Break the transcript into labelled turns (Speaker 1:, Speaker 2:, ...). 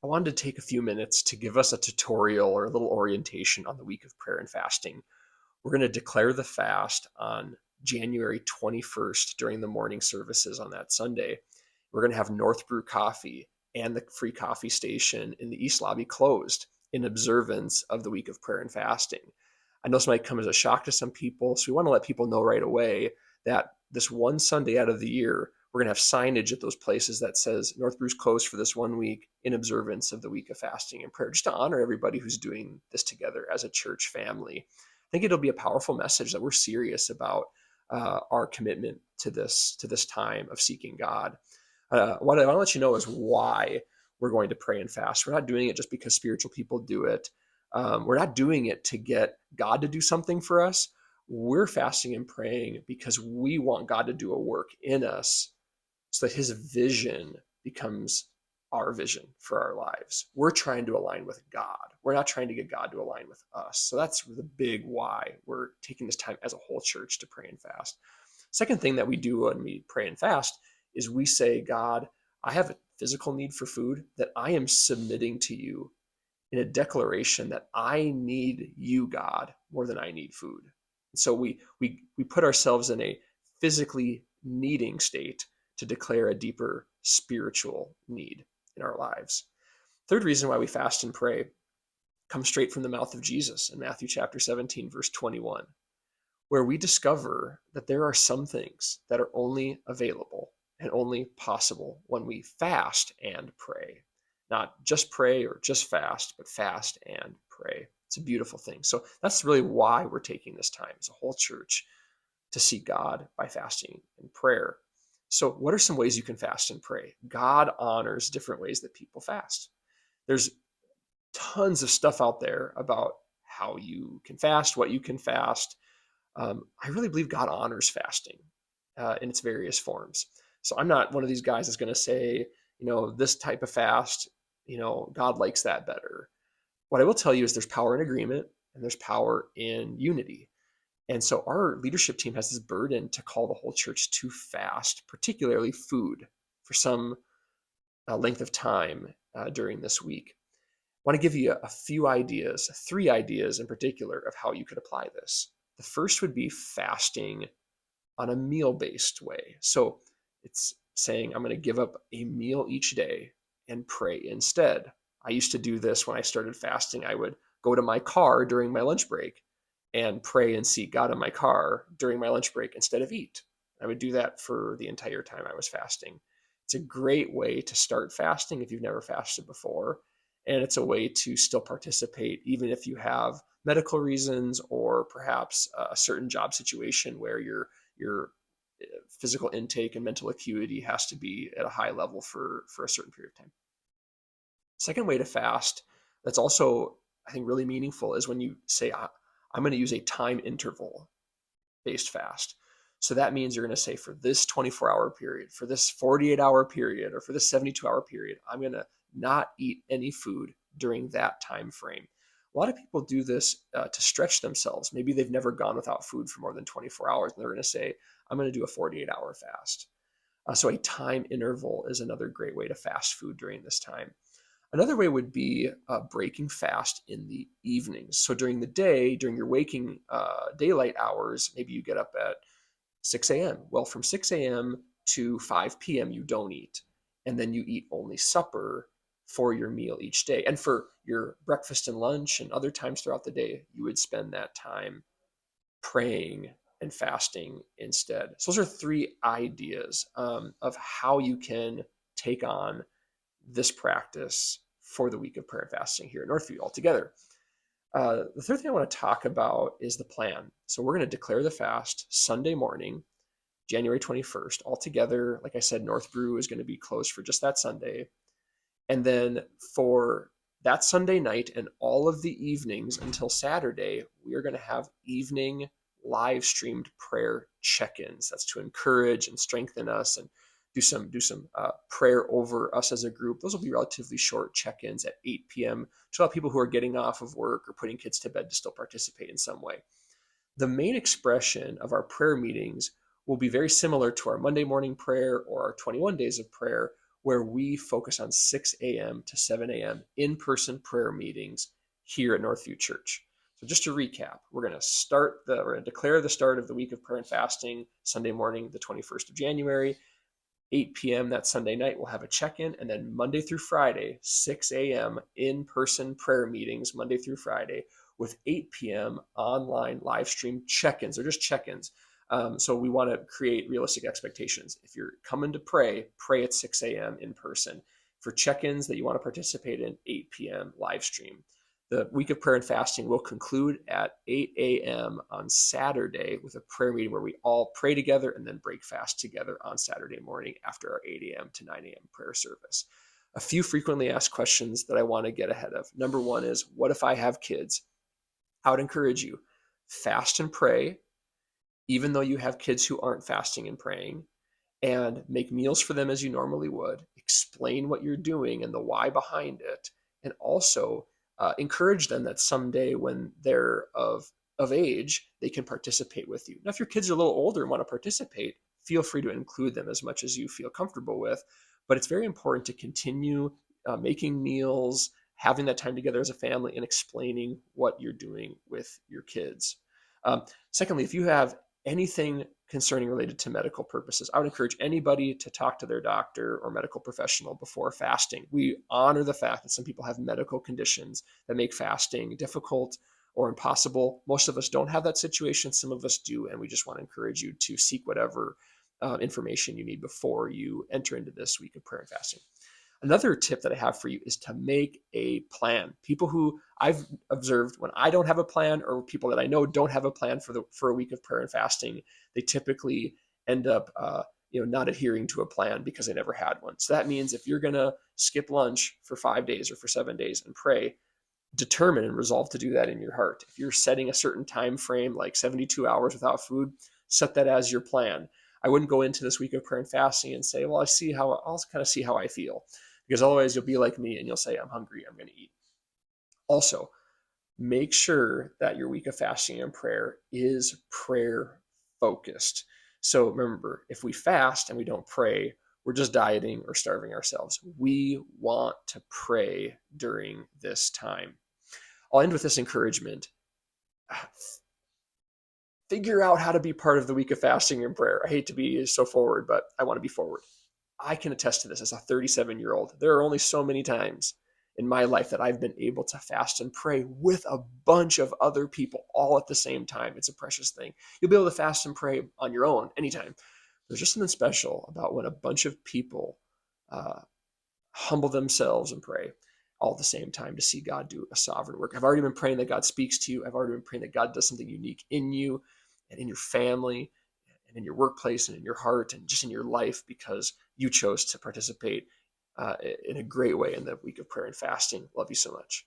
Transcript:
Speaker 1: I wanted to take a few minutes to give us a tutorial or a little orientation on the week of prayer and fasting. We're going to declare the fast on January 21st during the morning services on that Sunday. We're going to have North Brew Coffee and the free coffee station in the East Lobby closed in observance of the week of prayer and fasting. I know this might come as a shock to some people, so we want to let people know right away that this one Sunday out of the year, we're going to have signage at those places that says North Brew's closed for this one week in observance of the week of fasting and prayer, just to honor everybody who's doing this together as a church family. I think it'll be a powerful message that we're serious about our commitment to this time of seeking God. What I want to let you know is why we're going to pray and fast. We're not doing it just because spiritual people do it. We're not doing it to get God to do something for us. We're fasting and praying because we want God to do a work in us so that his vision becomes our vision for our lives. We're trying to align with God. We're not trying to get God to align with us. So that's the big why we're taking this time as a whole church to pray and fast. Second thing that we do when we pray and fast is we say, God, I have a physical need for food that I am submitting to you in a declaration that I need you, God, more than I need food. So we put ourselves in a physically needing state to declare a deeper spiritual need in our lives. Third reason why we fast and pray comes straight from the mouth of Jesus in Matthew chapter 17, verse 21, where we discover that there are some things that are only available and only possible when we fast and pray. Not just pray or just fast, but fast and pray. It's a beautiful thing. So that's really why we're taking this time as a whole church to seek God by fasting and prayer. So what are some ways you can fast and pray? God honors different ways that people fast. There's tons of stuff out there about how you can fast, what you can fast. I really believe God honors fasting in its various forms. So I'm not one of these guys that's going to say, this type of fast, God likes that better. What I will tell you is there's power in agreement and there's power in unity. And so our leadership team has this burden to call the whole church to fast, particularly food, for some length of time during this week. I want to give you a few ideas, 3 ideas in particular, of how you could apply this. The first would be fasting on a meal-based way. So it's saying, I'm going to give up a meal each day and pray instead. I used to do this when I started fasting. I would go to my car during my lunch break and pray and seek God in my car during my lunch break instead of eat. I would do that for the entire time I was fasting. It's a great way to start fasting if you've never fasted before. And it's a way to still participate, even if you have medical reasons or perhaps a certain job situation where your physical intake and mental acuity has to be at a high level for a certain period of time. Second way to fast that's also, I think, really meaningful is when you say, I'm going to use a time interval based fast. So that means you're going to say, for this 24-hour period, for this 48-hour period, or for this 72-hour period, I'm going to not eat any food during that time frame. A lot of people do this to stretch themselves. Maybe they've never gone without food for more than 24 hours, and they're going to say, I'm going to do a 48-hour fast. So a time interval is another great way to fast food during this time. Another way would be breaking fast in the evenings. So during the day, during your waking daylight hours, maybe you get up at 6 a.m. Well, from 6 a.m. to 5 p.m., you don't eat. And then you eat only supper for your meal each day. And for your breakfast and lunch and other times throughout the day, you would spend that time praying and fasting instead. So those are 3 ideas of how you can take on this practice for the week of prayer and fasting here at Northview altogether. The third thing I want to talk about is the plan. So we're going to declare the fast Sunday morning, January 21st. Altogether, like I said, North Brew is going to be closed for just that Sunday. And then for that Sunday night and all of the evenings until Saturday, we are going to have evening live streamed prayer check-ins. That's to encourage and strengthen us and do some prayer over us as a group. Those will be relatively short check-ins at 8 p.m. to allow people who are getting off of work or putting kids to bed to still participate in some way. The main expression of our prayer meetings will be very similar to our Monday morning prayer or our 21 days of prayer, where we focus on 6 a.m. to 7 a.m. in-person prayer meetings here at Northview Church. So just to recap, we're going to declare the start of the week of prayer and fasting Sunday morning, the 21st of January. 8 p.m. that Sunday night, we'll have a check-in, and then Monday through Friday, 6 a.m. in-person prayer meetings, Monday through Friday, with 8 p.m. online live stream check-ins. They're just check-ins. So we want to create realistic expectations. If you're coming to pray, pray at 6 a.m. in person. For check-ins that you want to participate in, 8 p.m. live stream. The week of prayer and fasting will conclude at 8 a.m. on Saturday with a prayer meeting where we all pray together and then break fast together on Saturday morning after our 8 a.m. to 9 a.m. prayer service. A few frequently asked questions that I want to get ahead of. Number one is, what if I have kids? I would encourage you, fast and pray, even though you have kids who aren't fasting and praying, and make meals for them as you normally would. Explain what you're doing and the why behind it, and also encourage them that someday when they're of age, they can participate with you. Now, if your kids are a little older and want to participate, feel free to include them as much as you feel comfortable with. But it's very important to continue making meals, having that time together as a family, and explaining what you're doing with your kids. Secondly, if you have anything concerning related to medical purposes, I would encourage anybody to talk to their doctor or medical professional before fasting. We honor the fact that some people have medical conditions that make fasting difficult or impossible. Most of us don't have that situation. Some of us do, and we just want to encourage you to seek whatever information you need before you enter into this week of prayer and fasting. Another tip that I have for you is to make a plan. People who I've observed when I don't have a plan, or people that I know don't have a plan for a week of prayer and fasting, they typically end up not adhering to a plan because they never had one. So that means if you're going to skip lunch for 5 days or for 7 days and pray, determine and resolve to do that in your heart. If you're setting a certain time frame, like 72 hours without food, set that as your plan. I wouldn't go into this week of prayer and fasting and say, well, I'll kind of see how I feel, because otherwise you'll be like me and you'll say, I'm hungry, I'm going to eat. Also, make sure that your week of fasting and prayer is prayer focused. So remember, if we fast and we don't pray, we're just dieting or starving ourselves. We want to pray during this time. I'll end with this encouragement. Figure out how to be part of the week of fasting and prayer. I hate to be so forward, but I want to be forward. I can attest to this as a 37-year-old. There are only so many times in my life that I've been able to fast and pray with a bunch of other people all at the same time. It's a precious thing. You'll be able to fast and pray on your own anytime. There's just something special about when a bunch of people humble themselves and pray all at the same time to see God do a sovereign work. I've already been praying that God speaks to you. I've already been praying that God does something unique in you and in your family and in your workplace and in your heart and just in your life, because you chose to participate in a great way in the week of prayer and fasting. Love you so much.